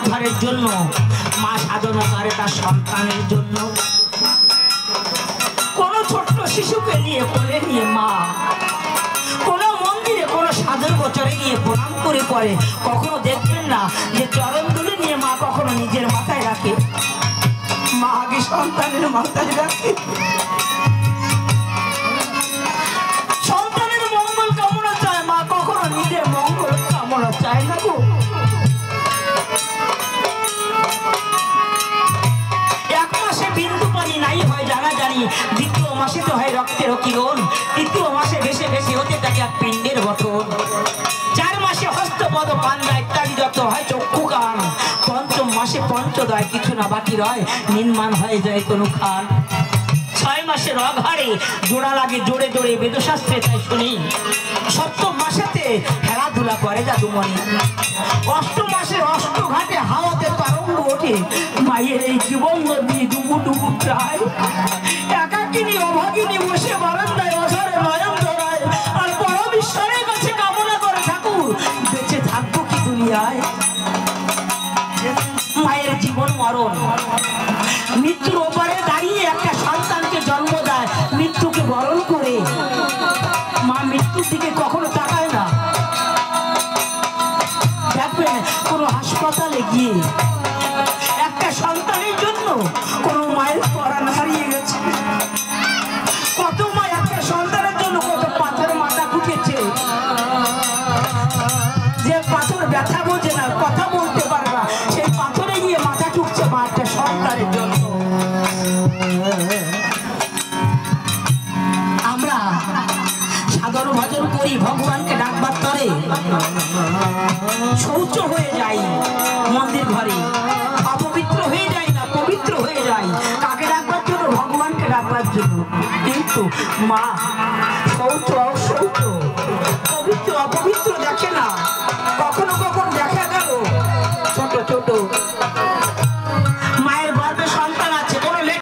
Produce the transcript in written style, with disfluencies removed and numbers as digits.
উদ্ধারের জন্য, মা সাধনা করে তার সন্তানের জন্য। কোন ছোট্ট শিশুকে নিয়ে কোলে নিয়ে মা কোন মন্দিরে কোন সাধুর গোচরে নিয়ে প্রণাম করে পড়ে। কখনো দেখবেন না যে চরণ তুলে নিয়ে মা কখনো নিজের মাথায় রাখে, মা আগে সন্তানের মাথায় রাখে। সন্তানের মঙ্গল কামনা চায় মা, কখনো নিজের মঙ্গল কামনা চায় না গো। এক মাসে বিন্দু পানি নাই হয় জানা জানি, দ্বিতীয় মাসে তো হয় রক্তের কিরণ, তৃতীয় মাসে ভেসে ভেসে হতে থাকে এক পিণ্ডের গঠন, 4 মাসে হস্তপদ পান্ডা ইত্যাদি যত হয় চক্ষু কান, পঞ্চম মাসে পঞ্চদয় কিছু না বাকি রয়, নির্মাণ হয়ে যায় কোনো খান। 6 মাসে রগ হারে জোড়া লাগে জোরে জোরে বেদশাস্ত্রে তাই শুনি, সপ্তম মাসেতে খেলাধুলা করে জাদুমণি, অষ্টম মাসে অষ্টঘাটে হাওয়াতে তরঙ্গ ওঠে, মায়ের এই জীবন নদী ডুবু ডুবু প্রায়, একাকিনী অভাগিনী বসে বারান্দায় অঝরে নয়ন ধরায়, আর পরমেশ্বরের কাছে কামনা করে ঠাকুর বেঁচে থাকবো কি দুনিয়ায়। মায়ের জীবন মরণ, মৃত্যুর ওপারে দাঁড়িয়ে একটা সন্তানকে জন্ম দেয়, মৃত্যুকে বরণ করে মা মৃত্যুর দিকে কখনো তাকায় না। দেখবেন কোনো হাসপাতালে গিয়ে একটা সন্তানের জন্য কোনো মায়ের পরাণ হারিয়ে গেছে, কত মা একটা সন্তানের জন্য কত পাথর মাথা ঠুকেছে, যে পাথর ব্যথা বোঝে না, কথা বলতে পারে না, সেই পাথরে গিয়ে মাথা ঠুকছে মা একটা সন্তানের জন্য। আমরা সাধন ভজন করি, ভগবানকে ডাকবার তরে শৌচ হয়ে যাই মন্দির ঘরে, অপবিত্র হয়ে যাই না, পবিত্র হয়ে যাই, কাকে ডাকবার জন্য? ভগবানকে ডাকবার জন্য। কিন্তু মা শৌচ অশৌচ, পবিত্র অপবিত্র দেখে না, কখনো কখনো দেখা গেল ছোট ছোট